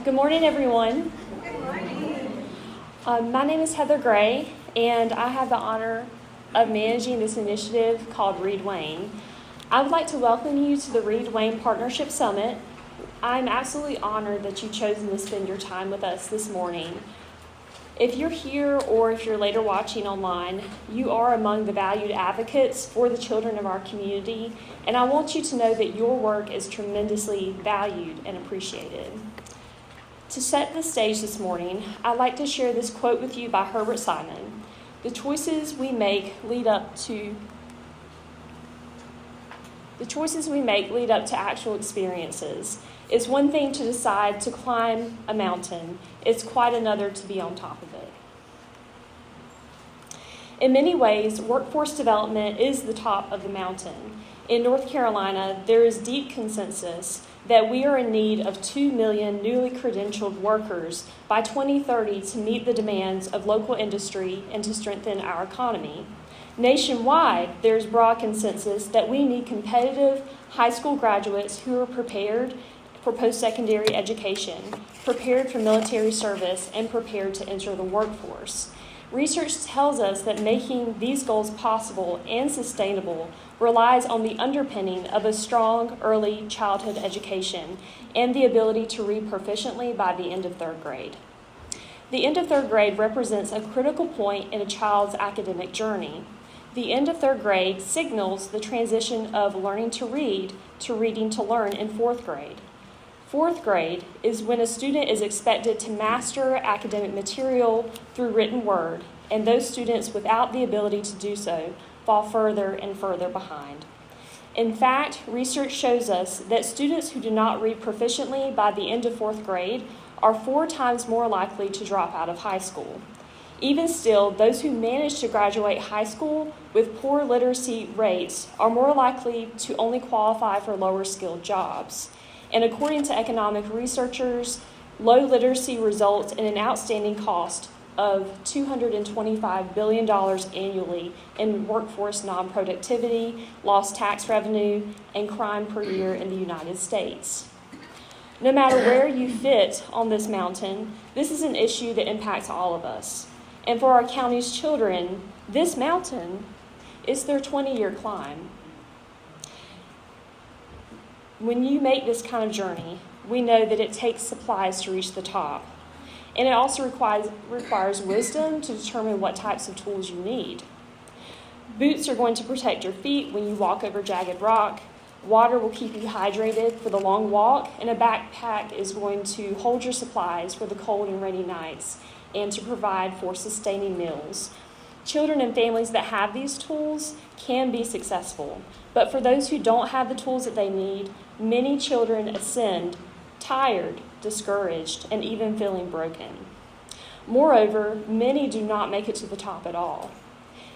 Good morning, everyone. Good morning. My name is Heather Gray, and I have the honor of managing this initiative called Read Wayne. I would like to welcome you to the Read Wayne Partnership Summit. I'm absolutely honored that you've chosen to spend your time with us this morning. If you're here or if you're later watching online, you are among the valued advocates for the children of our community, and I want you to know that your work is tremendously valued and appreciated. To set the stage this morning, I'd like to share this quote with you by Herbert Simon. The choices we make lead up to actual experiences. It's one thing to decide to climb a mountain. It's quite another to be on top of it. In many ways, workforce development is the top of the mountain. In North Carolina, there is deep consensus that we are in need of 2 million newly credentialed workers by 2030 to meet the demands of local industry and to strengthen our economy. Nationwide, there's broad consensus that we need competitive high school graduates who are prepared for post-secondary education, prepared for military service, and prepared to enter the workforce. Research tells us that making these goals possible and sustainable relies on the underpinning of a strong early childhood education and the ability to read proficiently by the end of third grade. The end of third grade represents a critical point in a child's academic journey. The end of third grade signals the transition of learning to read to reading to learn in fourth grade. Fourth grade is when a student is expected to master academic material through written word, and those students without the ability to do so fall further and further behind. In fact, research shows us that students who do not read proficiently by the end of fourth grade are 4 times more likely to drop out of high school. Even still, those who manage to graduate high school with poor literacy rates are more likely to only qualify for lower skilled jobs. And according to economic researchers, low literacy results in an outstanding cost of $225 billion annually in workforce non-productivity, lost tax revenue, and crime per year in the United States. No matter where you fit on this mountain, this is an issue that impacts all of us. And for our county's children, this mountain is their 20-year climb. When you make this kind of journey, we know that it takes supplies to reach the top. And it also requires wisdom to determine what types of tools you need. Boots are going to protect your feet when you walk over jagged rock. Water will keep you hydrated for the long walk. And a backpack is going to hold your supplies for the cold and rainy nights and to provide for sustaining meals. Children and families that have these tools can be successful. But for those who don't have the tools that they need, many children ascend tired, discouraged, and even feeling broken. Moreover, many do not make it to the top at all.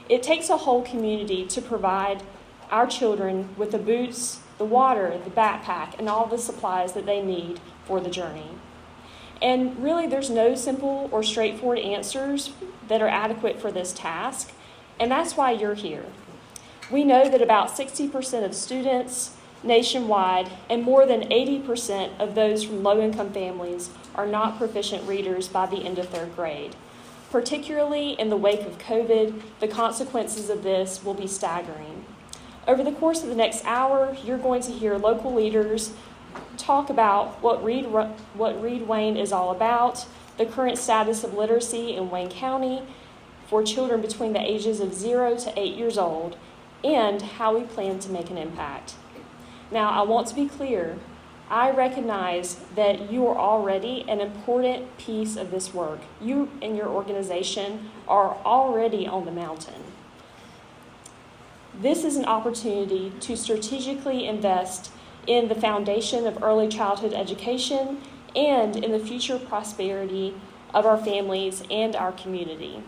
It takes a whole community to provide our children with the boots, the water, the backpack, and all the supplies that they need for the journey. And really, there's no simple or straightforward answers that are adequate for this task, and that's why you're here. We know that about 60% of students nationwide and more than 80% of those from low-income families are not proficient readers by the end of third grade. Particularly in the wake of COVID, the consequences of this will be staggering. Over the course of the next hour, you're going to hear local leaders talk about what Read Wayne is all about, the current status of literacy in Wayne County for children between the ages of 0 to 8 years old, and how we plan to make an impact. Now, I want to be clear. I recognize that you are already an important piece of this work. You and your organization are already on the mountain. This is an opportunity to strategically invest in the foundation of early childhood education and in the future prosperity of our families and our community.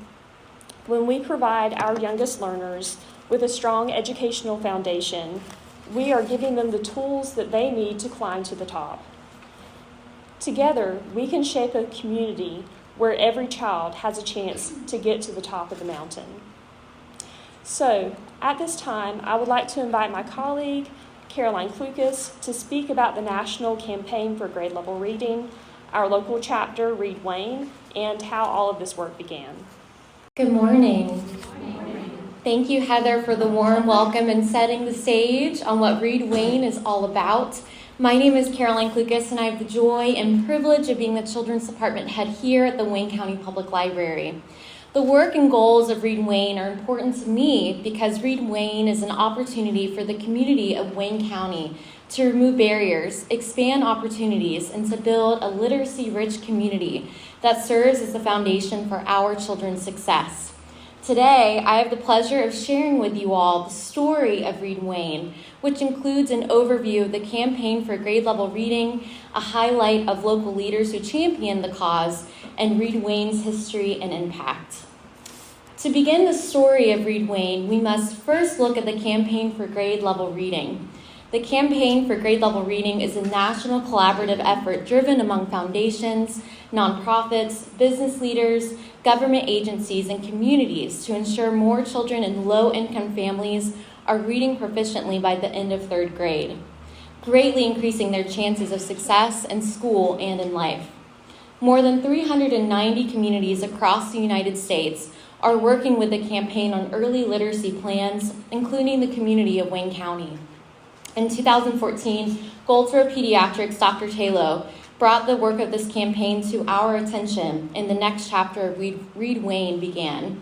When we provide our youngest learners with a strong educational foundation, we are giving them the tools that they need to climb to the top. Together, we can shape a community where every child has a chance to get to the top of the mountain. So, at this time, I would like to invite my colleague, Caroline Klukas, to speak about the National Campaign for Grade Level Reading. our local chapter, Reed Wayne, and how all of this work began. Good morning. Thank you, Heather, for the warm welcome and setting the stage on what Reed Wayne is all about. My name is Caroline Klukas, and I have the joy and privilege of being the Children's Department Head here at the Wayne County Public Library. The work and goals of Reed Wayne are important to me because Reed Wayne is an opportunity for the community of Wayne County to remove barriers, expand opportunities, and to build a literacy-rich community that serves as the foundation for our children's success. Today, I have the pleasure of sharing with you all the story of Reed Wayne, which includes an overview of the campaign for grade level reading, a highlight of local leaders who championed the cause, and Reed Wayne's history and impact. To begin the story of Reed Wayne, we must first look at the campaign for grade level reading. The campaign for grade level reading is a national collaborative effort driven among foundations, nonprofits, business leaders, government agencies, and communities to ensure more children in low-income families are reading proficiently by the end of third grade, greatly increasing their chances of success in school and in life. More than 390 communities across the United States are working with the campaign on early literacy plans, including the community of Wayne County. In 2014, Goldsboro Pediatrics' Dr. Taylor brought the work of this campaign to our attention, and the next chapter of Reed Wayne began.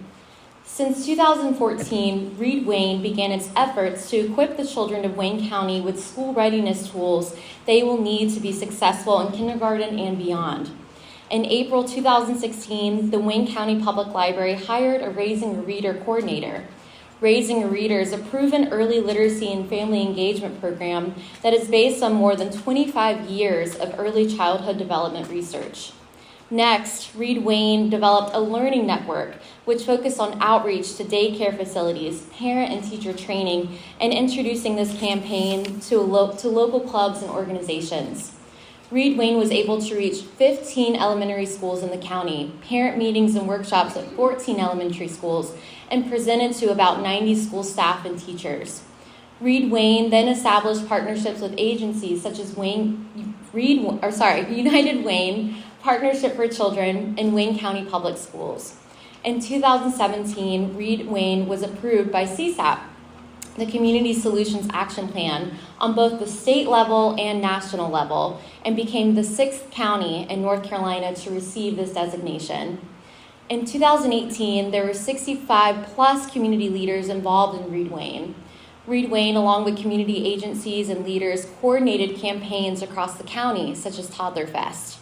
Since 2014, Reed Wayne began its efforts to equip the children of Wayne County with school readiness tools they will need to be successful in kindergarten and beyond. In April 2016, the Wayne County Public Library hired a Raising a Reader coordinator. Raising a Reader is a proven early literacy and family engagement program that is based on more than 25 years of early childhood development research. Next, Reed Wayne developed a learning network which focused on outreach to daycare facilities, parent and teacher training, and introducing this campaign to local clubs and organizations. Reed Wayne was able to reach 15 elementary schools in the county, parent meetings and workshops at 14 elementary schools, and presented to about 90 school staff and teachers. Reed Wayne then established partnerships with agencies such as United Wayne, Partnership for Children, and Wayne County Public Schools. In 2017, Reed Wayne was approved by CSAP, the Community Solutions Action Plan, on both the state level and national level, and became the 6th county in North Carolina to receive this designation. In 2018, there were 65 plus community leaders involved in Reed Wayne. Reed Wayne, along with community agencies and leaders, coordinated campaigns across the county, such as Toddler Fest.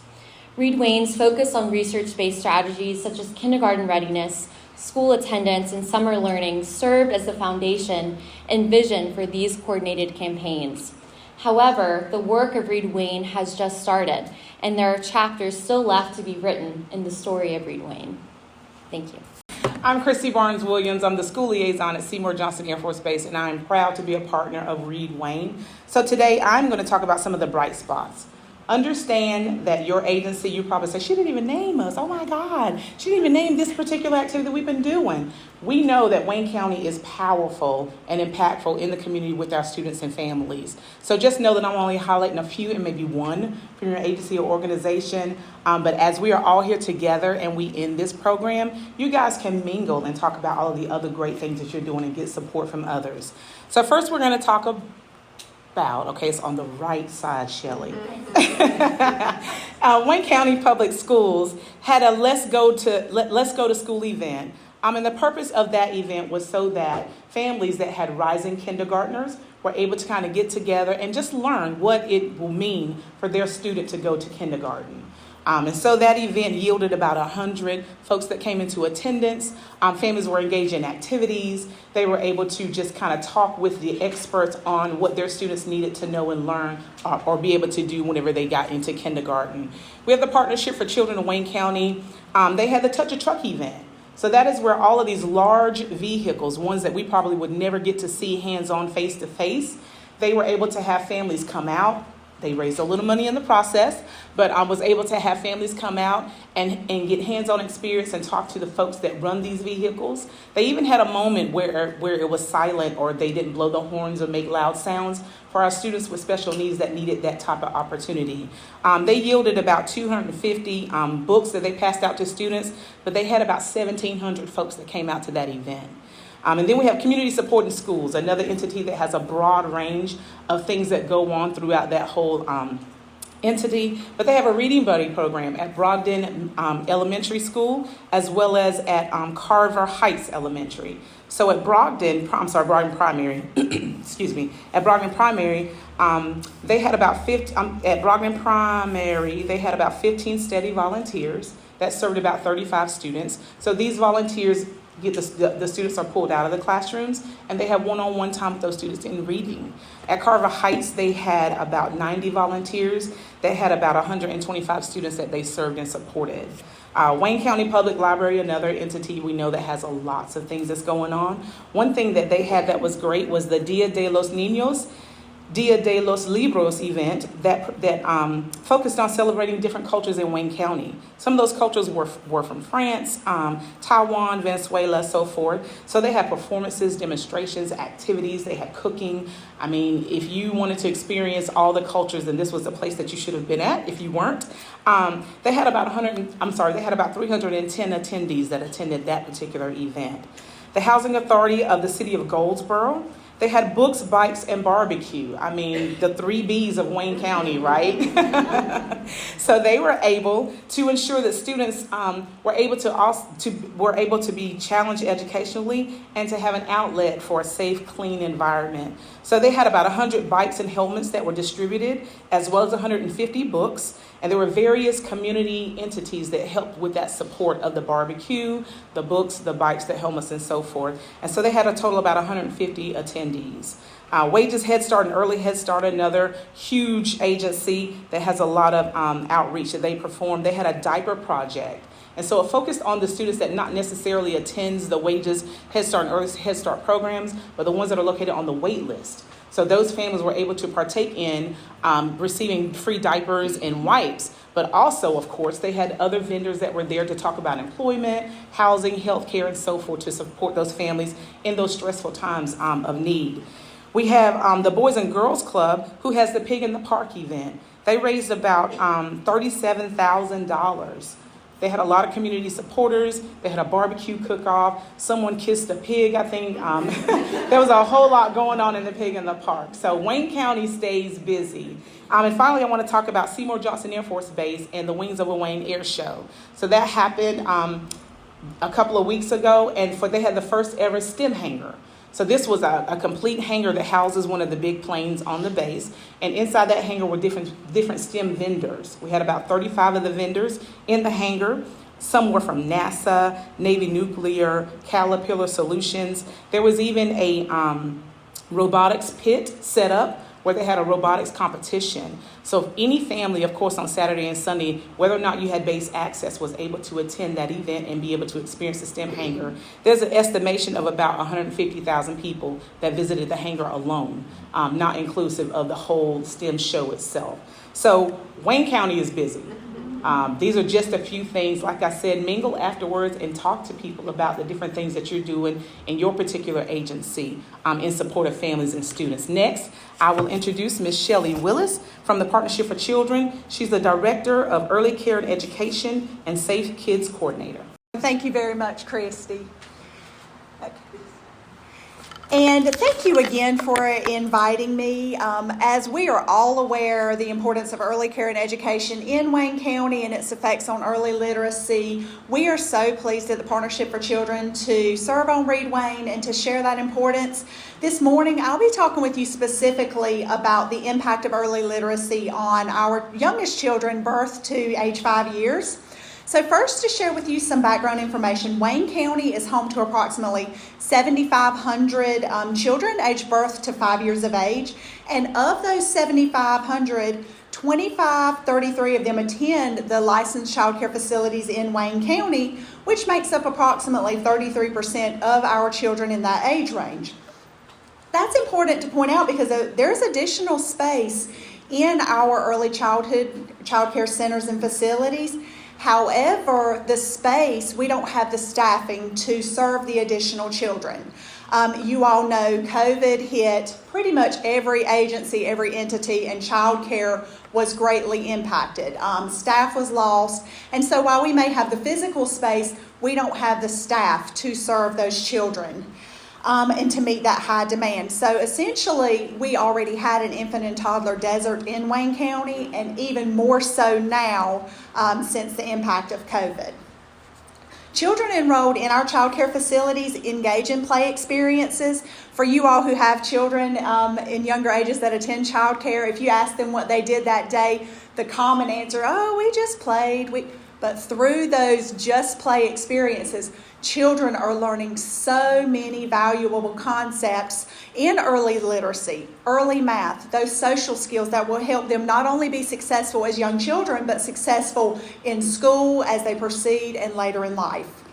Reed Wayne's focus on research-based strategies such as kindergarten readiness, school attendance, and summer learning served as the foundation and vision for these coordinated campaigns. However, the work of Reed Wayne has just started, and there are chapters still left to be written in the story of Reed Wayne. Thank you. I'm Christy Barnes-Williams. I'm the school liaison at Seymour Johnson Air Force Base, and I'm proud to be a partner of Reed Wayne. So today I'm going to talk about some of the bright spots. Understand that your agency, you probably say, she didn't even name us. Oh my God, she didn't even name this particular activity that we've been doing. We know that Wayne County is powerful and impactful in the community with our students and families. So just know that I'm only highlighting a few and maybe one from your agency or organization. But as we are all here together and we end this program, you guys can mingle and talk about all of the other great things that you're doing and get support from others. So first we're going to talk about, it's on the right side, Shelley. Wayne County Public Schools had a Let's Go to School event. And the purpose of that event was so that families that had rising kindergartners were able to kind of get together and just learn what it will mean for their student to go to kindergarten. And so that event yielded about 100 folks that came into attendance. Families were engaged in activities. They were able to just kind of talk with the experts on what their students needed to know and learn or be able to do whenever they got into kindergarten. We have the Partnership for Children of Wayne County. They had the Touch a Truck event. So that is where all of these large vehicles, ones that we probably would never get to see hands-on face-to-face, they were able to have families come out, They raised a little money in the process, but I was able to have families come out and get hands-on experience and talk to the folks that run these vehicles. They even had a moment where it was silent, or they didn't blow the horns or make loud sounds for our students with special needs that needed that type of opportunity. They yielded about 250 books that they passed out to students, but they had about 1,700 folks that came out to that event. And then we have Community Support in Schools, another entity that has a broad range of things that go on throughout that whole entity. But they have a Reading Buddy program at Brogden Elementary School, as well as at Carver Heights Elementary. So at Brogden Primary, excuse me, at Brogden Primary, they had about 15 steady volunteers that served about 35 students. So these volunteers the students are pulled out of the classrooms, and they have one-on-one time with those students in reading. At Carver Heights, they had about 90 volunteers. They had about 125 students that they served and supported. Wayne County Public Library, another entity we know that has lots of things that's going on. One thing that they had that was great was the Dia de los Niños, Dia de los Libros event that focused on celebrating different cultures in Wayne County. Some of those cultures were from France, Taiwan, Venezuela, so forth. So they had performances, demonstrations, activities. They had cooking. I mean, if you wanted to experience all the cultures, then this was the place that you should have been at. If you weren't, they had about 310 attendees that attended that particular event. The Housing Authority of the City of Goldsboro. They had books, bikes, and barbecue. I mean, the 3 B's of Wayne County, right? So they were able to ensure that students were able to be challenged educationally and to have an outlet for a safe, clean environment. So they had about 100 bikes and helmets that were distributed, as well as 150 books. And there were various community entities that helped with that support of the barbecue, the books, the bikes, the helmets, and so forth. And so they had a total of about 150 attendees. Wages Head Start and Early Head Start, another huge agency that has a lot of outreach that they perform. They had a diaper project. And so it focused on the students that not necessarily attends the Wages Head Start and Early Head Start programs, but the ones that are located on the wait list. So those families were able to partake in receiving free diapers and wipes. But also, of course, they had other vendors that were there to talk about employment, housing, healthcare, and so forth to support those families in those stressful times of need. We have the Boys and Girls Club, who has the Pig in the Park event. They raised about $37,000. They had a lot of community supporters. They had a barbecue cook-off. Someone kissed a pig, I think. There was a whole lot going on in the Pig in the Park. So Wayne County stays busy. And finally, I want to talk about Seymour Johnson Air Force Base and the Wings Over Wayne Air Show. So that happened a couple of weeks ago, and they had the first ever STEM hangar. So this was a complete hangar that houses one of the big planes on the base. And inside that hangar were different STEM vendors. We had about 35 of the vendors in the hangar. Some were from NASA, Navy Nuclear, Caterpillar Solutions. There was even a robotics pit set up where they had a robotics competition. So if any family, of course, on Saturday and Sunday, whether or not you had base access, was able to attend that event and be able to experience the STEM hangar, there's an estimation of about 150,000 people that visited the hangar alone, not inclusive of the whole STEM show itself. So Wayne County is busy. These are just a few things. Like I said, mingle afterwards and talk to people about the different things that you're doing in your particular agency in support of families and students. Next, I will introduce Ms. Shelley Willis from the Partnership for Children. She's the Director of Early Care and Education and Safe Kids Coordinator. Thank you very much, Christy. Okay. And thank you again for inviting me. As we are all aware, the importance of early care and education in Wayne County and its effects on early literacy, we are so pleased at the Partnership for Children to serve on Read Wayne and to share that importance. This morning, I'll be talking with you specifically about the impact of early literacy on our youngest children, birth to age 5 years. So first, to share with you some background information, Wayne County is home to approximately 7,500 children aged birth to 5 years of age. And of those 7,500, 33 of them attend the licensed child care facilities in Wayne County, which makes up approximately 33% of our children in that age range. That's important to point out because there's additional space in our early childhood child care centers and facilities. However, the space, we don't have the staffing to serve the additional children. You all know COVID hit pretty much every agency, every entity, and child care was greatly impacted. Staff was lost, and so while we may have the physical space, we don't have the staff to serve those children and to meet that high demand. So essentially, we already had an infant and toddler desert in Wayne County, and even more so now since the impact of COVID. Children enrolled in our child care facilities engage in play experiences. For you all who have children in younger ages that attend child care, if you ask them what they did that day, the common answer, oh, we just played. But through those just play experiences, children are learning so many valuable concepts in early literacy, early math, those social skills that will help them not only be successful as young children, but successful in school as they proceed and later in life.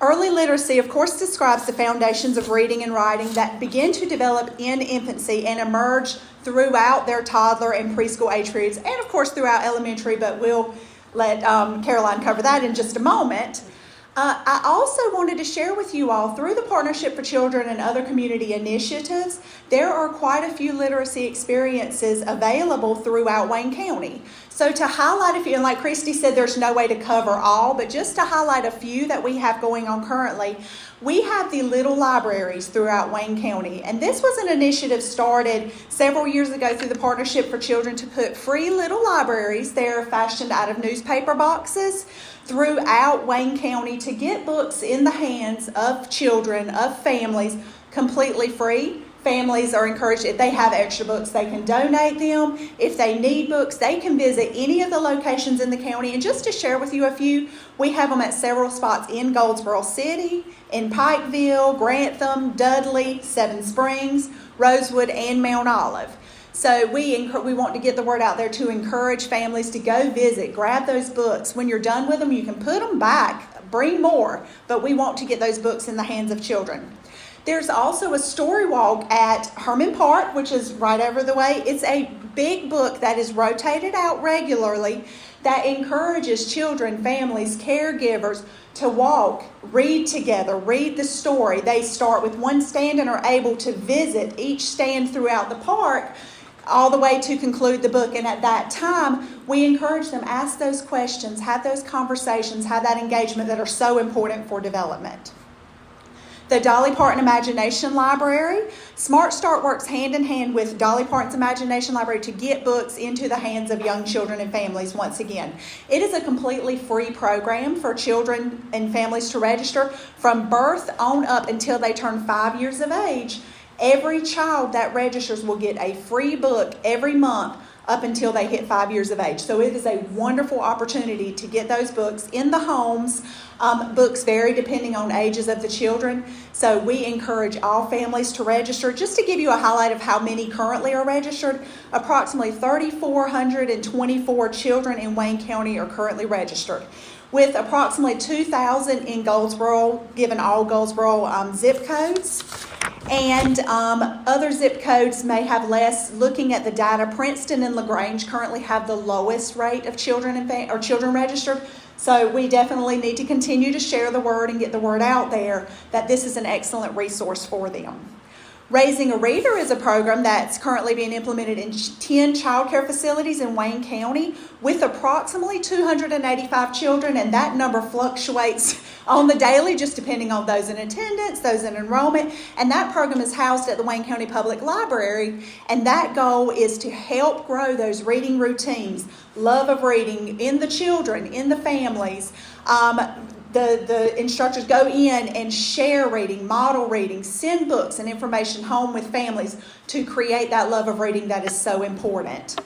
Early literacy, of course, describes the foundations of reading and writing that begin to develop in infancy and emerge throughout their toddler and preschool age periods, and of course throughout elementary, but we'll let Caroline cover that in just a moment. I also wanted to share with you all, through the Partnership for Children and other community initiatives, there are quite a few literacy experiences available throughout Wayne County. So to highlight a few, and like Christy said, there's no way to cover all, but just to highlight a few that we have going on currently, we have the little libraries throughout Wayne County. And this was an initiative started several years ago through the Partnership for Children to put free little libraries, they're fashioned out of newspaper boxes, throughout Wayne County to get books in the hands of children, of families, completely free. Families are encouraged, if they have extra books, they can donate them. If they need books, they can visit any of the locations in the county. And just to share with you a few, we have them at several spots in Goldsboro City, in Pikeville, Grantham, Dudley, Seven Springs, Rosewood, and Mount Olive. So we want to get the word out there to encourage families to go visit, grab those books. When you're done with them, you can put them back, bring more, but we want to get those books in the hands of children. There's also a story walk at Herman Park, which is right over the way. It's a big book that is rotated out regularly that encourages children, families, caregivers to walk, read together, read the story. They start with one stand and are able to visit each stand throughout the park all the way to conclude the book. And at that time, we encourage them, ask those questions, have those conversations, have that engagement that are so important for development. The Dolly Parton Imagination Library. Smart Start works hand in hand with Dolly Parton's Imagination Library to get books into the hands of young children and families once again. It is a completely free program for children and families to register from birth on up until they turn 5 years of age. Every child that registers will get a free book every month up until they hit 5 years of age. So it is a wonderful opportunity to get those books in the homes. Books vary depending on ages of the children. So we encourage all families to register. Just to give you a highlight of how many currently are registered, approximately 3,424 children in Wayne County are currently registered, with approximately 2,000 in Goldsboro, given all Goldsboro zip codes. And other zip codes may have less. Looking at the data, Princeton and LaGrange currently have the lowest rate of children children registered. So we definitely need to continue to share the word and get the word out there that this is an excellent resource for them. Raising a Reader is a program that's currently being implemented in 10 child care facilities in Wayne County with approximately 285 children, and that number fluctuates on the daily just depending on those in attendance, those in enrollment, and that program is housed at the Wayne County Public Library, and that goal is to help grow those reading routines, love of reading in the children, in the families. The instructors go in and share reading, model reading, send books and information home with families to create that love of reading that is so important.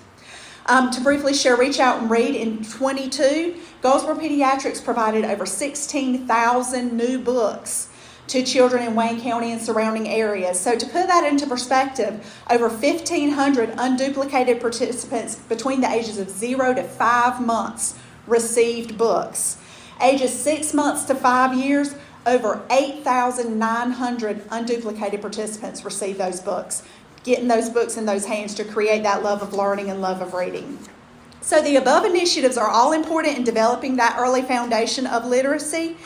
To briefly share Reach Out and Read, in 22, Goldsboro Pediatrics provided over 16,000 new books to children in Wayne County and surrounding areas. So to put that into perspective, over 1,500 unduplicated participants between the ages of 0 to 5 months received books. Ages 6 months to 5 years, over 8,900 unduplicated participants received those books. getting those books in those hands to create that love of learning and love of reading. So the above initiatives are all important in developing that early foundation of literacy.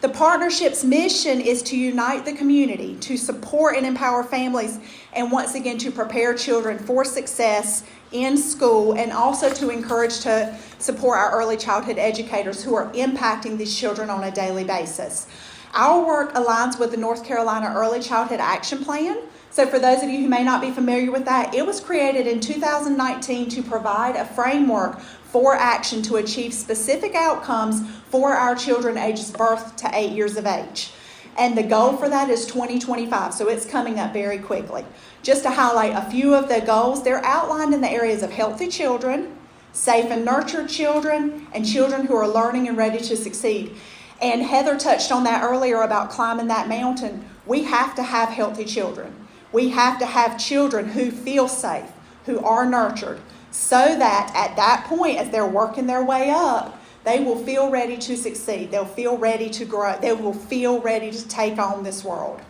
The partnership's mission is to unite the community, to support and empower families, and once again to prepare children for success in school, and also to encourage to support our early childhood educators who are impacting these children on a daily basis. Our work aligns with the North Carolina Early Childhood Action Plan. So for those of you who may not be familiar with that, it was created in 2019 to provide a framework for action to achieve specific outcomes for our children ages birth to 8 years of age. And the goal for that is 2025, so it's coming up very quickly. Just to highlight a few of the goals, they're outlined in the areas of healthy children, safe and nurtured children, and children who are learning and ready to succeed. And Heather touched on that earlier about climbing that mountain. We have to have healthy children. We have to have children who feel safe, who are nurtured, so that at that point, as they're working their way up, they will feel ready to succeed. They'll feel ready to grow. They will feel ready to take on this world.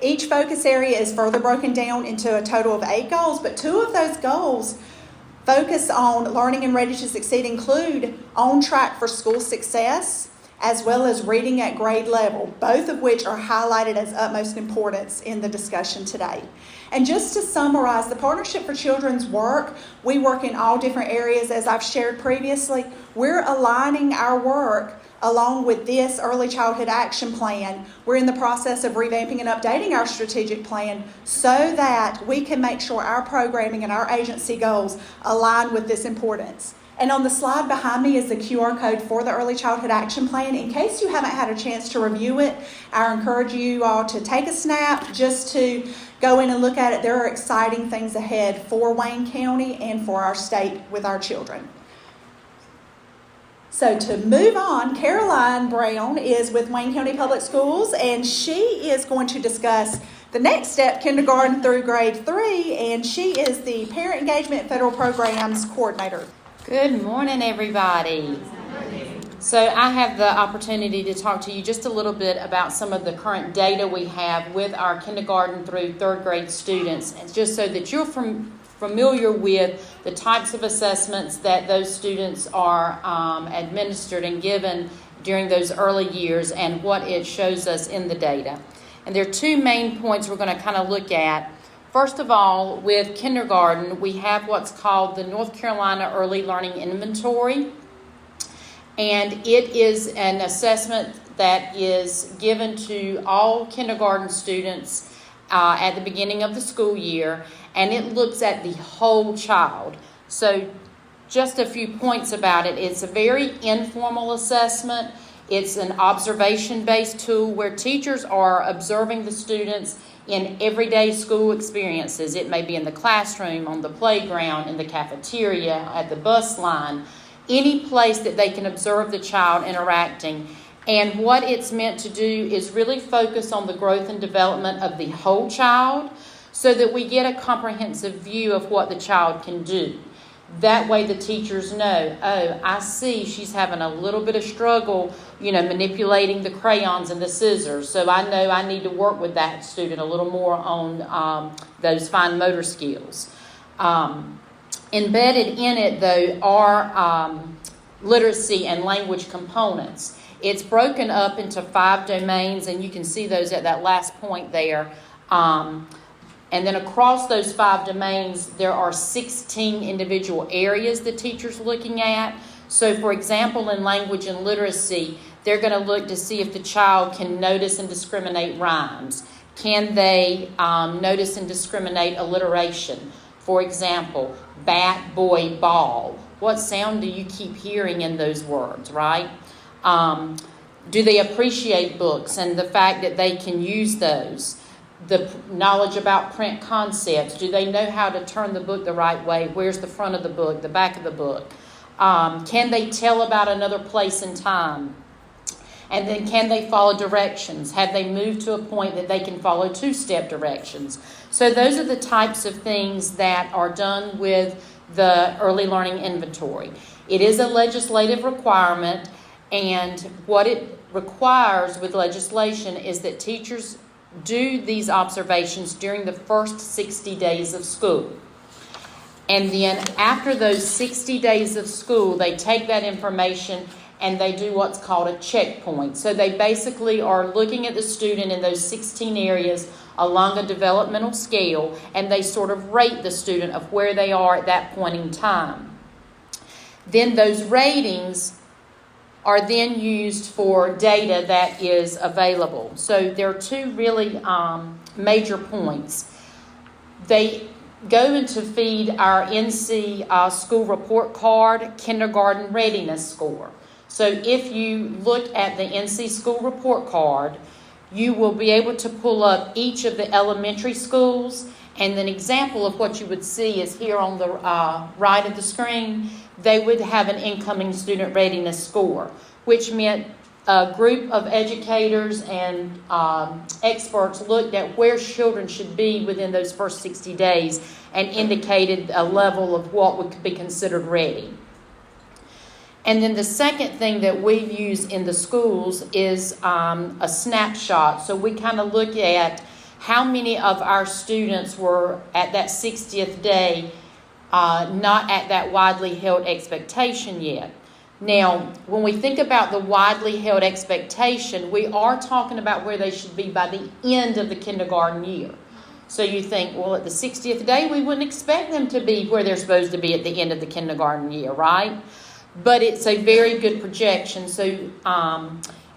Each focus area is further broken down into a total of 8 goals, but 2 of those goals focus on learning and ready to succeed include on track for school success, as well as reading at grade level, both of which are highlighted as utmost importance in the discussion today. And just to summarize, the Partnership for Children's work, we work in all different areas, as I've shared previously. We're aligning our work along with this Early Childhood Action Plan. We're in the process of revamping and updating our strategic plan so that we can make sure our programming and our agency goals align with this importance. And on the slide behind me is the QR code for the Early Childhood Action Plan. In case you haven't had a chance to review it, I encourage you all to take a snap just to go in and look at it. There are exciting things ahead for Wayne County and for our state with our children. So to move on, Caroline Brown is with Wayne County Public Schools, and she is going to discuss the next step, kindergarten through grade 3, and she is the Parent Engagement and Federal Programs Coordinator. Good morning, everybody. So I have the opportunity to talk to you just a little bit about some of the current data we have with our kindergarten through 3rd grade students, and just so that you're familiar with the types of assessments that those students are administered and given during those early years and what it shows us in the data. And there are 2 main points we're going to kind of look at. First of all, with kindergarten, we have what's called the North Carolina Early Learning Inventory, and it is an assessment that is given to all kindergarten students at the beginning of the school year, and it looks at the whole child. So just a few points about it. It's a very informal assessment. It's an observation-based tool where teachers are observing the students in everyday school experiences. It may be in the classroom, on the playground, in the cafeteria, at the bus line, any place that they can observe the child interacting. And what it's meant to do is really focus on the growth and development of the whole child so that we get a comprehensive view of what the child can do. That way the teachers know, oh, I see she's having a little bit of struggle, manipulating the crayons and the scissors. So I know I need to work with that student a little more on those fine motor skills. Embedded in it, though, are literacy and language components. It's broken up into 5 domains, and you can see those at that last point there. And then across those 5 domains, there are 16 individual areas the teacher's looking at. So, for example, in language and literacy, they're going to look to see if the child can notice and discriminate rhymes. Can they notice and discriminate alliteration? For example, bat, boy, ball. What sound do you keep hearing in those words, right? Do they appreciate books and the fact that they can use those? The knowledge about print concepts. Do they know how to turn the book the right way? Where's the front of the book, the back of the book? Can they tell about another place and time? And then can they follow directions? Have they moved to a point that they can follow 2-step directions? So those are the types of things that are done with the Early Learning Inventory. It is a legislative requirement, and what it requires with legislation is that teachers do these observations during the first 60 days of school. And then after those 60 days of school, they take that information and they do what's called a checkpoint. So they basically are looking at the student in those 16 areas along a developmental scale, and they sort of rate the student of where they are at that point in time. Then those ratings are then used for data that is available. So there are two really major points. They go into feed our NC school report card kindergarten readiness score. So if you look at the NC school report card, you will be able to pull up each of the elementary schools, and an example of what you would see is here on the right of the screen. They would have an incoming student readiness score, which meant a group of educators and experts looked at where children should be within those first 60 days and indicated a level of what would be considered ready. And then the second thing that we use in the schools is a snapshot. So we kind of look at how many of our students were at that 60th day not at that widely held expectation yet. Now, when we think about the widely held expectation, we are talking about where they should be by the end of the kindergarten year. So you think, well, at the 60th day, we wouldn't expect them to be where they're supposed to be at the end of the kindergarten year, right? But it's a very good projection. So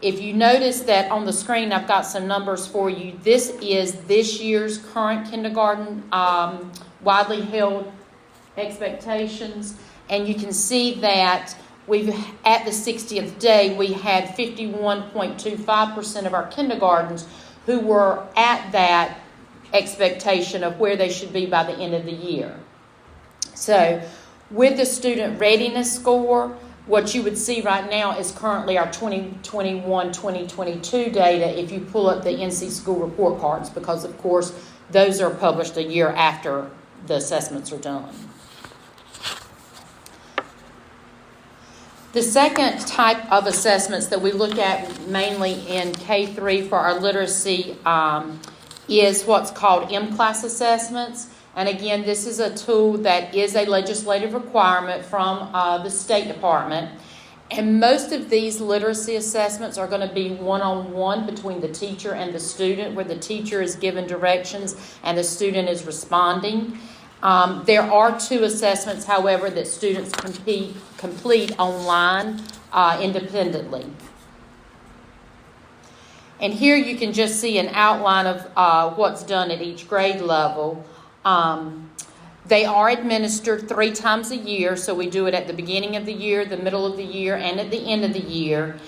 if you notice that on the screen, I've got some numbers for you. This is this year's current kindergarten widely held expectations. And you can see that at the 60th day, we had 51.25% of our kindergartens who were at that expectation of where they should be by the end of the year. So with the student readiness score, what you would see right now is currently our 2021-2022 data if you pull up the NC school report cards, because of course those are published a year after the assessments are done. The second type of assessments that we look at mainly in K-3 for our literacy is what's called mCLASS assessments. And again, this is a tool that is a legislative requirement from the State Department. And most of these literacy assessments are going to be one-on-one between the teacher and the student, where the teacher is given directions and the student is responding. There are two assessments, however, that students complete online independently. And here you can just see an outline of what's done at each grade level. They are administered 3 times a year, so we do it at the beginning of the year, the middle of the year, and at the end of the year.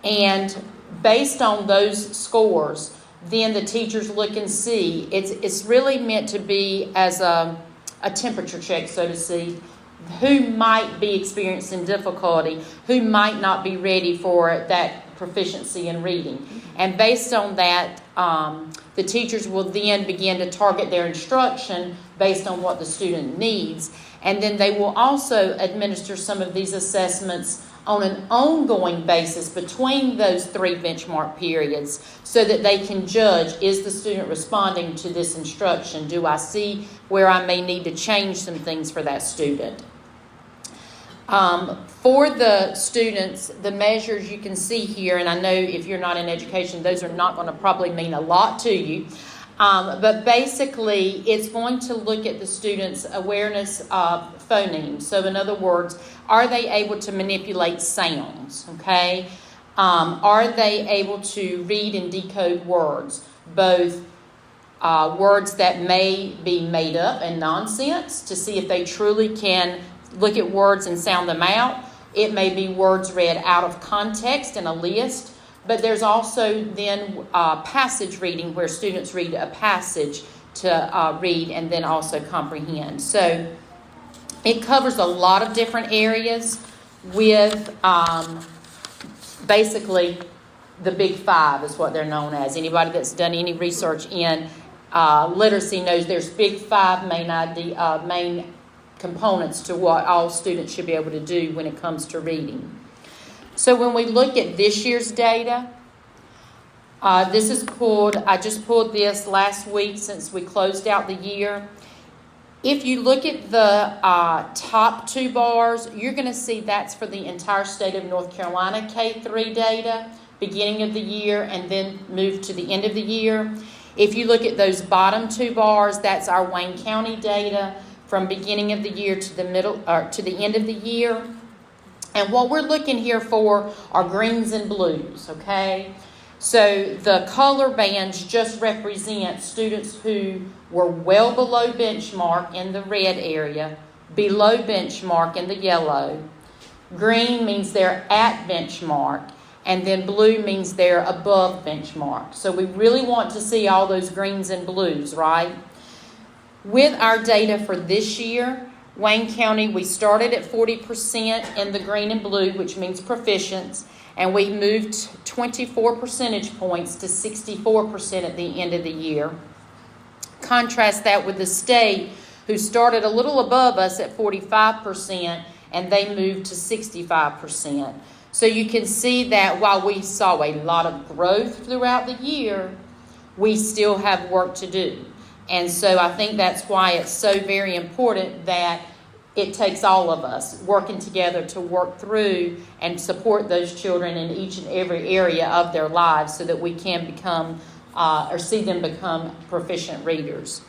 And based on those scores, then the teachers look and see. It's really meant to be as a temperature check, so to speak. Who might be experiencing difficulty, who might not be ready for that proficiency in reading. And based on that, the teachers will then begin to target their instruction based on what the student needs. And then they will also administer some of these assessments on an ongoing basis between those 3 benchmark periods so that they can judge, is the student responding to this instruction? Do I see where I may need to change some things for that student? For the students, the measures you can see here, and I know if you're not in education, those are not going to probably mean a lot to you. But basically, it's going to look at the students' awareness of phonemes. So in other words, are they able to manipulate sounds? Okay. Are they able to read and decode words, both words that may be made up and nonsense, to see if they truly can look at words and sound them out. It may be words read out of context in a list, but there's also then passage reading, where students read a passage to read and then also comprehend. So it covers a lot of different areas with basically the big 5 is what they're known as. Anybody that's done any research in literacy knows there's big 5 main components to what all students should be able to do when it comes to reading. So when we look at this year's data, I just pulled this last week since we closed out the year. If you look at the top two bars, you're going to see that's for the entire state of North Carolina K-3 data, beginning of the year, and then move to the end of the year. If you look at those bottom two bars, that's our Wayne County data from beginning of the year to the middle or to the end of the year. And what we're looking here for are greens and blues, okay? So the color bands just represent students who were well below benchmark in the red area, below benchmark in the yellow. Green means they're at benchmark, and then blue means they're above benchmark. So we really want to see all those greens and blues, right? With our data for this year, Wayne County, we started at 40% in the green and blue, which means proficients, and we moved 24 percentage points to 64% at the end of the year. Contrast that with the state, who started a little above us at 45%, and they moved to 65%. So you can see that while we saw a lot of growth throughout the year, we still have work to do. And so I think that's why it's so very important that it takes all of us working together to work through and support those children in each and every area of their lives so that we can become or see them become proficient readers.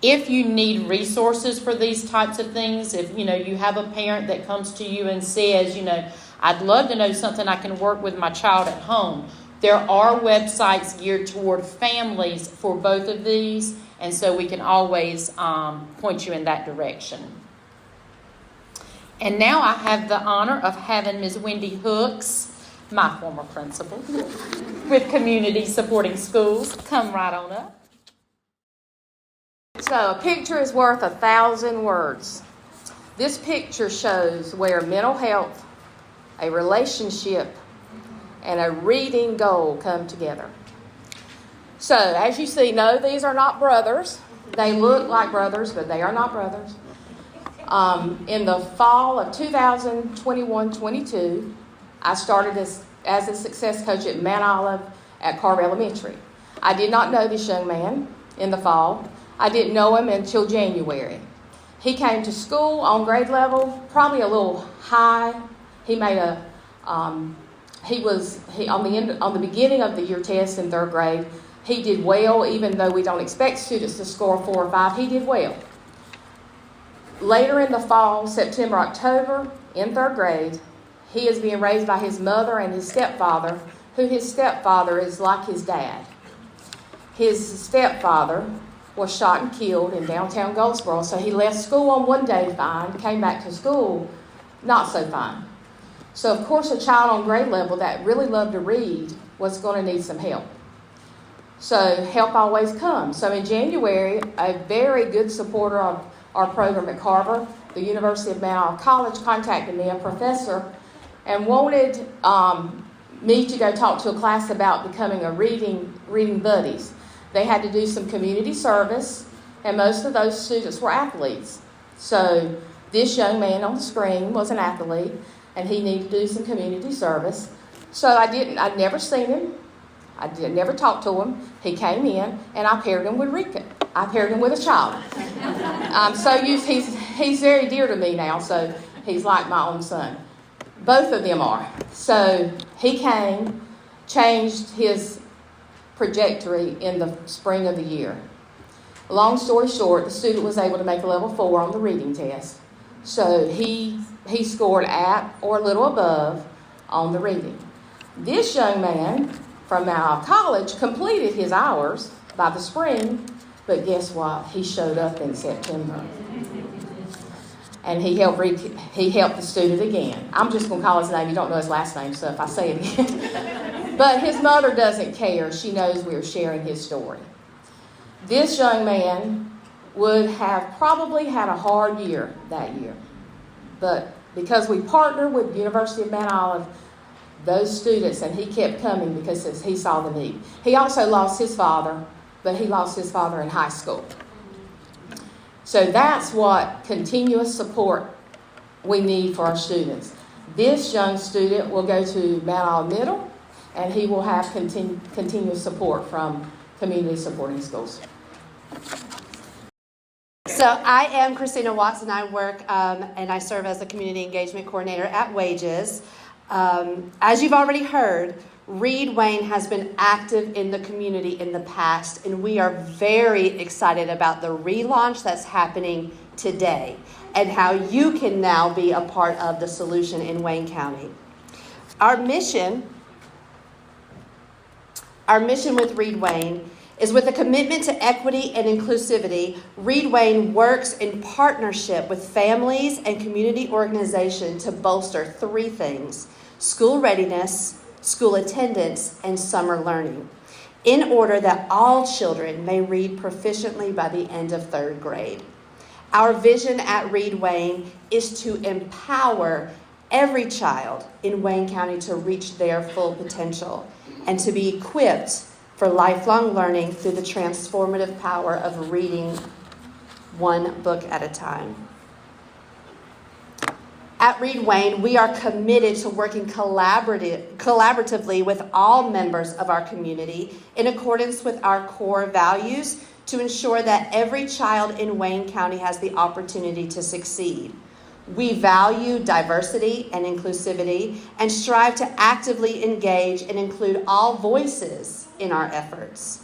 If you need resources for these types of things, if you have a parent that comes to you and says, I'd love to know something I can work with my child at home, there are websites geared toward families for both of these, and so we can always point you in that direction. And now I have the honor of having Ms. Wendy Hooks, my former principal, with Community Supporting Schools. Come right on up. So a picture is worth 1,000 words. This picture shows where mental health, a relationship, and a reading goal come together. So as you see, no, these are not brothers. They look like brothers, but they are not brothers. In the fall of 2021-22, I started as a success coach at Mount Olive at Carver Elementary. I did not know this young man in the fall. I didn't know him until January. He came to school on grade level, probably a little high. He made on the beginning of the year test in third grade. He did well, even though we don't expect students to score 4 or 5. He did well. Later in the fall, September, October, in third grade, he is being raised by his mother and his stepfather, who his stepfather is like his dad. His stepfather was shot and killed in downtown Goldsboro, so he left school on one day fine, came back to school not so fine. So, of course, a child on grade level that really loved to read was going to need some help. So help always comes. So in January, a very good supporter of our program at Carver, the University of Mount Olive College, contacted me, a professor, and wanted me to go talk to a class about becoming a reading buddies. They had to do some community service, and most of those students were athletes. So this young man on the screen was an athlete, and he needed to do some community service. So I'd never seen him. Never talked to him. He came in, and I paired him with Rika. I paired him with a child. He's very dear to me now, so he's like my own son. Both of them are. So he came, changed his trajectory in the spring of the year. Long story short, the student was able to make a level 4 on the reading test. So he scored at or a little above on the reading. This young man from Mount Olive College completed his hours by the spring, but guess what? He showed up in September. And he helped the student again. I'm just going to call his name. You don't know his last name, so if I say it again. But his mother doesn't care. She knows we're sharing his story. This young man would have probably had a hard year that year. But because we partnered with the University of Mount Olive, those students, and he kept coming because he saw the need. He also lost his father, but he lost his father in high school. So that's what continuous support we need for our students. This young student will go to Mount Olive Middle and he will have continuous support from community supporting schools. So I am Christina Watson. I work and I serve as the Community Engagement Coordinator at Wages. As you've already heard, Reed Wayne has been active in the community in the past, and we are very excited about the relaunch that's happening today and how you can now be a part of the solution in Wayne County. Our mission with Reed Wayne is with a commitment to equity and inclusivity. Reed Wayne works in partnership with families and community organizations to bolster three things: school readiness, school attendance, and summer learning, in order that all children may read proficiently by the end of third grade. Our vision at Reed Wayne is to empower every child in Wayne County to reach their full potential and to be equipped for lifelong learning through the transformative power of reading one book at a time. At Reed Wayne, we are committed to working collaboratively with all members of our community in accordance with our core values to ensure that every child in Wayne County has the opportunity to succeed. We value diversity and inclusivity and strive to actively engage and include all voices in our efforts.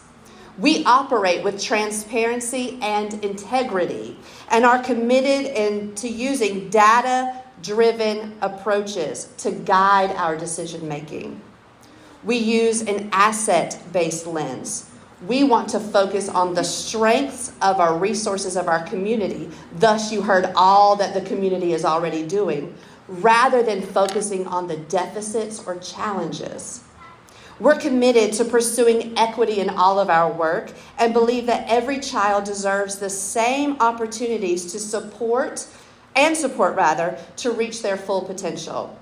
We operate with transparency and integrity and are committed to using data-driven approaches to guide our decision-making. We use an asset-based lens. We want to focus on the strengths of our resources of our community. Thus, you heard all that the community is already doing, rather than focusing on the deficits or challenges. We're committed to pursuing equity in all of our work and believe that every child deserves the same opportunities to support to reach their full potential.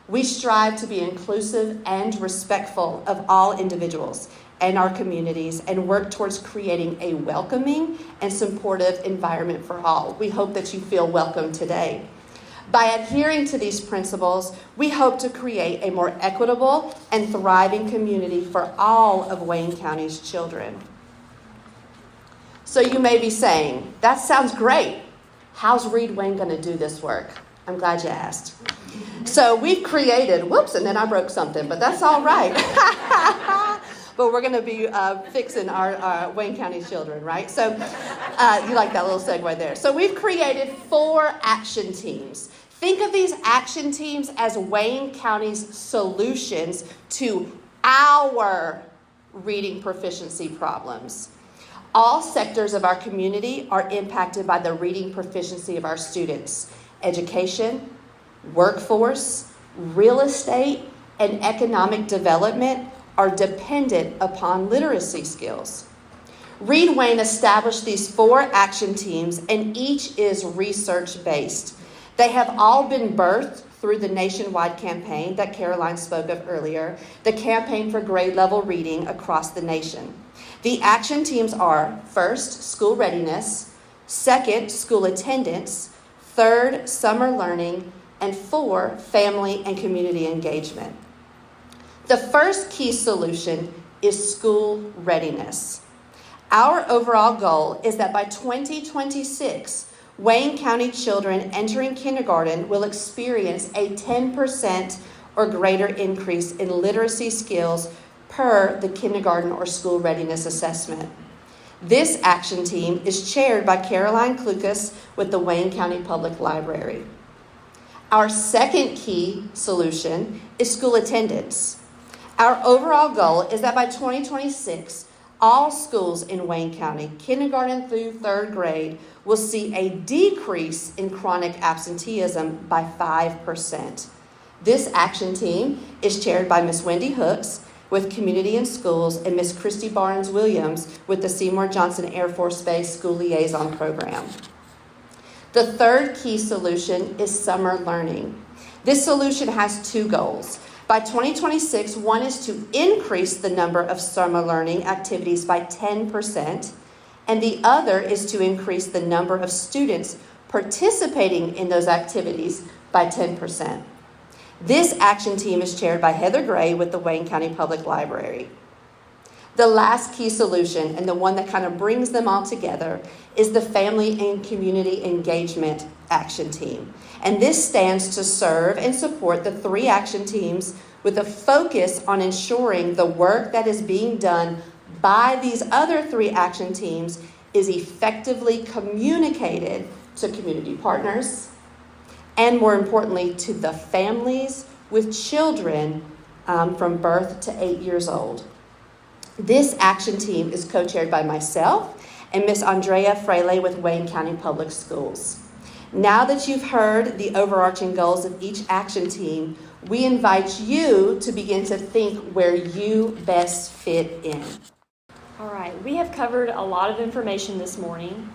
We strive to be inclusive and respectful of all individuals and our communities and work towards creating a welcoming and supportive environment for all. We hope that you feel welcome today. By adhering to these principles, we hope to create a more equitable and thriving community for all of Wayne County's children. So you may be saying, that sounds great. How's Reed Wayne going to do this work? I'm glad you asked. So we've created, and then I broke something, but that's all right. But we're going to be fixing our Wayne County children, right? So you like that little segue there. So we've created 4 action teams. Think of these action teams as Wayne County's solutions to our reading proficiency problems. All sectors of our community are impacted by the reading proficiency of our students. Education, workforce, real estate, and economic development are dependent upon literacy skills. Reed Wayne established these 4 action teams, and each is research-based. They have all been birthed through the nationwide campaign that Caroline spoke of earlier, the Campaign for Grade Level Reading across the nation. The action teams are: first, school readiness; second, school attendance; third, summer learning; and 4, family and community engagement. The first key solution is school readiness. Our overall goal is that by 2026, Wayne County children entering kindergarten will experience a 10% or greater increase in literacy skills per the kindergarten or school readiness assessment. This action team is chaired by Caroline Klukas with the Wayne County Public Library. Our second key solution is school attendance. Our overall goal is that by 2026, all schools in Wayne County, kindergarten through 3rd grade, will see a decrease in chronic absenteeism by 5%. This action team is chaired by Ms. Wendy Hooks with Community and Schools and Ms. Christy Barnes-Williams with the Seymour Johnson Air Force Base School Liaison Program. The third key solution is summer learning. This solution has 2 goals. By 2026, one is to increase the number of summer learning activities by 10%, and the other is to increase the number of students participating in those activities by 10%. This action team is chaired by Heather Gray with the Wayne County Public Library. The last key solution, and the one that kind of brings them all together, is the Family and Community Engagement Action Team. And this stands to serve and support the 3 action teams with a focus on ensuring the work that is being done by these other 3 action teams is effectively communicated to community partners, and more importantly, to the families with children from birth to 8 years old. This action team is co-chaired by myself and Miss Andrea Fraley with Wayne County Public Schools. Now that you've heard the overarching goals of each action team, we invite you to begin to think where you best fit in. All right, we have covered a lot of information this morning,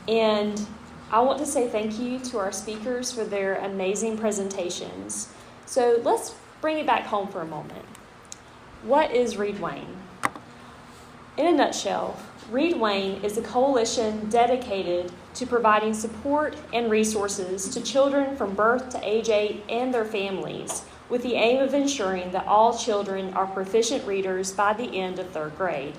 and I want to say thank you to our speakers for their amazing presentations. So let's bring it back home for a moment. What is Read Wayne? In a nutshell, Read Wayne is a coalition dedicated to providing support and resources to children from birth to age 8 and their families, with the aim of ensuring that all children are proficient readers by the end of 3rd grade.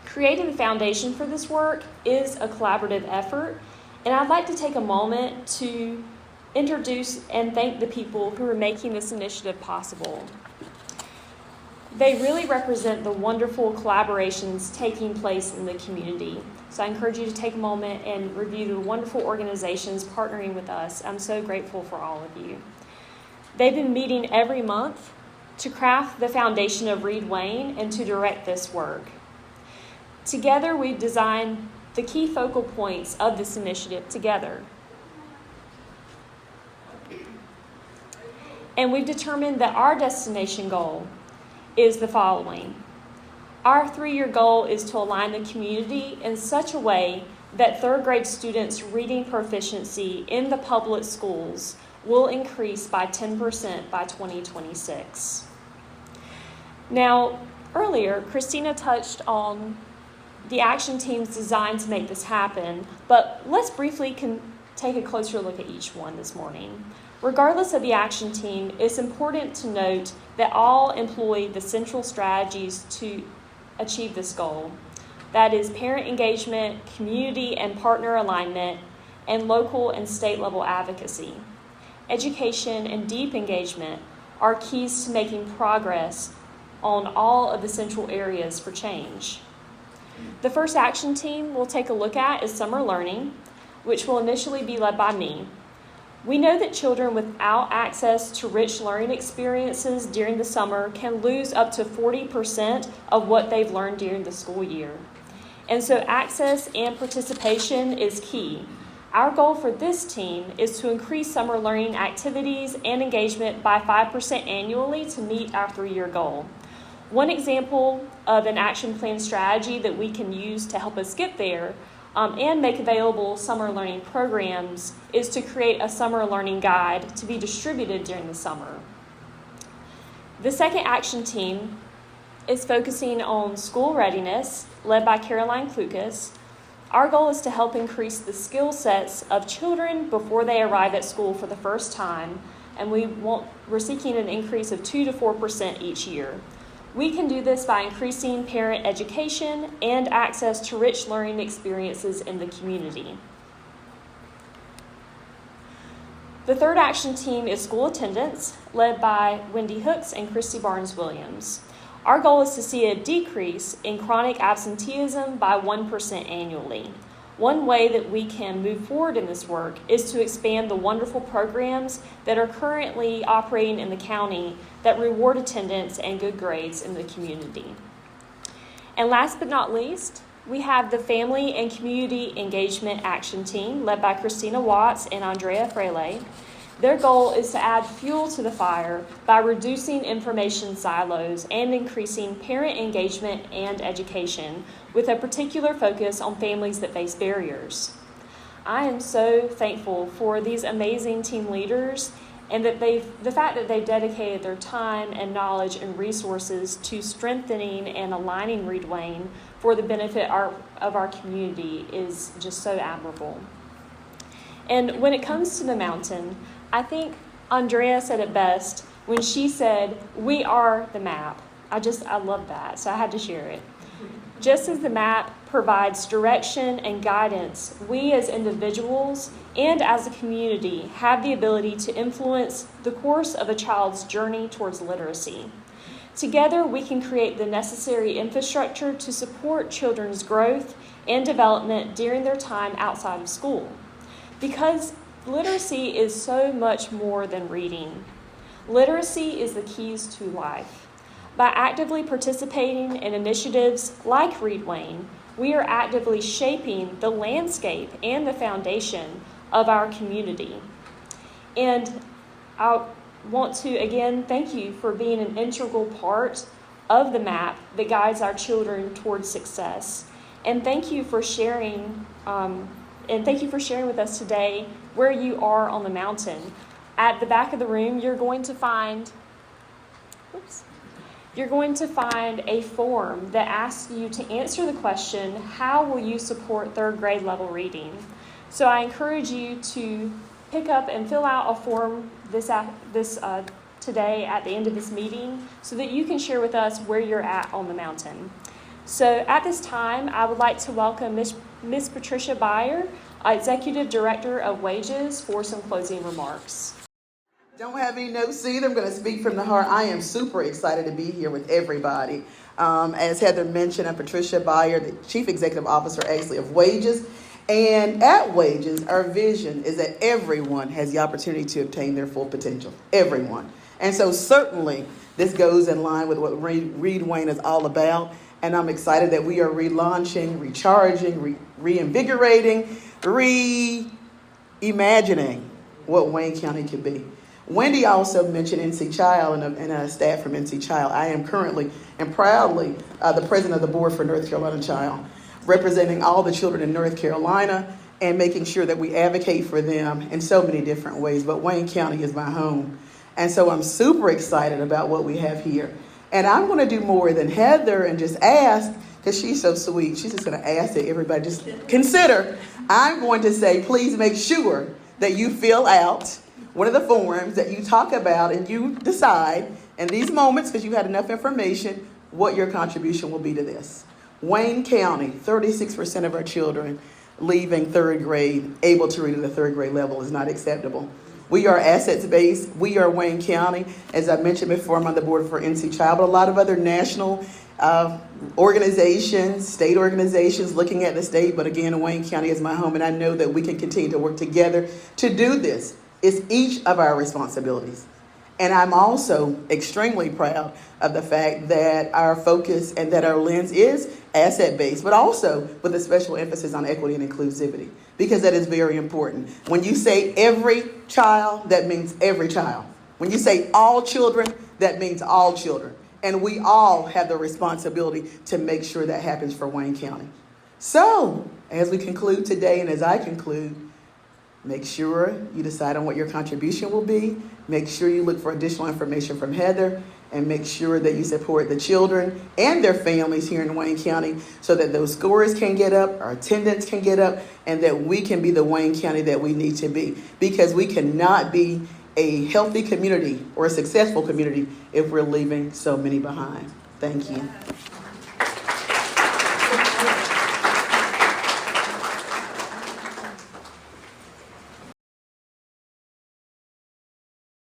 Creating the foundation for this work is a collaborative effort, and I'd like to take a moment to introduce and thank the people who are making this initiative possible. They really represent the wonderful collaborations taking place in the community. So I encourage you to take a moment and review the wonderful organizations partnering with us. I'm so grateful for all of you. They've been meeting every month to craft the foundation of Read Wayne and to direct this work. Together, we've designed the key focal points of this initiative together. And we've determined that our destination goal is the following. Our 3-year goal is to align the community in such a way that 3rd grade students' reading proficiency in the public schools will increase by 10% by 2026. Now, earlier, Christina touched on the action teams designed to make this happen, but let's briefly take a closer look at each one this morning. Regardless of the action team, it's important to note that all employ the central strategies to achieve this goal. That is parent engagement, community and partner alignment, and local and state level advocacy. Education and deep engagement are keys to making progress on all of the central areas for change. The first action team we'll take a look at is summer learning, which will initially be led by me. We know that children without access to rich learning experiences during the summer can lose up to 40% of what they've learned during the school year. And so access and participation is key. Our goal for this team is to increase summer learning activities and engagement by 5% annually to meet our 3-year goal. One example of an action plan strategy that we can use to help us get there and make available summer learning programs is to create a summer learning guide to be distributed during the summer. The second action team is focusing on school readiness, led by Caroline Klukas. Our goal is to help increase the skill sets of children before they arrive at school for the first time, and we're seeking an increase of 2 to 4% each year. We can do this by increasing parent education and access to rich learning experiences in the community. The third action team is school attendance, led by Wendy Hooks and Christy Barnes-Williams. Our goal is to see a decrease in chronic absenteeism by 1% annually. One way that we can move forward in this work is to expand the wonderful programs that are currently operating in the county that reward attendance and good grades in the community. And last but not least, we have the Family and Community Engagement Action Team, led by Christina Watts and Andrea Fraley. Their goal is to add fuel to the fire by reducing information silos and increasing parent engagement and education, with a particular focus on families that face barriers. I am so thankful for these amazing team leaders and that the fact that they've dedicated their time and knowledge and resources to strengthening and aligning Read Wayne for the benefit of our community is just so admirable. And when it comes to the mountain, I think Andrea said it best when she said, "We are the map." I love that, so I had to share it. Just as the map provides direction and guidance, we as individuals and as a community have the ability to influence the course of a child's journey towards literacy. Together, we can create the necessary infrastructure to support children's growth and development during their time outside of school. Because literacy is so much more than reading. Literacy is the keys to life. By actively participating in initiatives like Read Wayne, we are actively shaping the landscape and the foundation of our community. And I want to again thank you for being an integral part of the map that guides our children towards success. And thank you for sharing with us today where you are on the mountain. At the back of the room, you're going to find a form that asks you to answer the question, how will you support third grade level reading? So I encourage you to pick up and fill out a form today at the end of this meeting so that you can share with us where you're at on the mountain. So at this time, I would like to welcome Ms. Patricia Beyer, Executive Director of Wages, for some closing remarks. Don't have any notes either. I'm going to speak from the heart. I am super excited to be here with everybody. As Heather mentioned, I'm Patricia Beyer, the Chief Executive Officer actually of Wages. And at Wages, our vision is that everyone has the opportunity to obtain their full potential. Everyone. And so certainly this goes in line with what Read Wayne is all about. And I'm excited that we are relaunching, recharging, reinvigorating, reimagining what Wayne County could be. Wendy also mentioned NC Child and a staff from NC Child. I am currently and proudly the president of the board for North Carolina Child, representing all the children in North Carolina and making sure that we advocate for them in so many different ways. But Wayne County is my home. And so I'm super excited about what we have here. And I'm going to do more than Heather and just ask, because she's so sweet. She's just going to ask that everybody just consider. I'm going to say, please make sure that you fill out one of the forms that you talk about and you decide in these moments, because you had enough information, what your contribution will be to this. Wayne County, 36% of our children leaving third grade, able to read at the third grade level is not acceptable. We are assets-based. We are Wayne County. As I mentioned before, I'm on the board for NC Child, but a lot of other national organizations, state organizations looking at the state. But again, Wayne County is my home, and I know that we can continue to work together to do this. It's each of our responsibilities. And I'm also extremely proud of the fact that our focus and that our lens is asset-based, but also with a special emphasis on equity and inclusivity, because that is very important. When you say every child, that means every child. When you say all children, that means all children. And we all have the responsibility to make sure that happens for Wayne County. So, as we conclude today and as I conclude, make sure you decide on what your contribution will be. Make sure you look for additional information from Heather, and make sure that you support the children and their families here in Wayne County so that those scores can get up, our attendance can get up, and that we can be the Wayne County that we need to be. Because we cannot be a healthy community or a successful community if we're leaving so many behind. Thank you.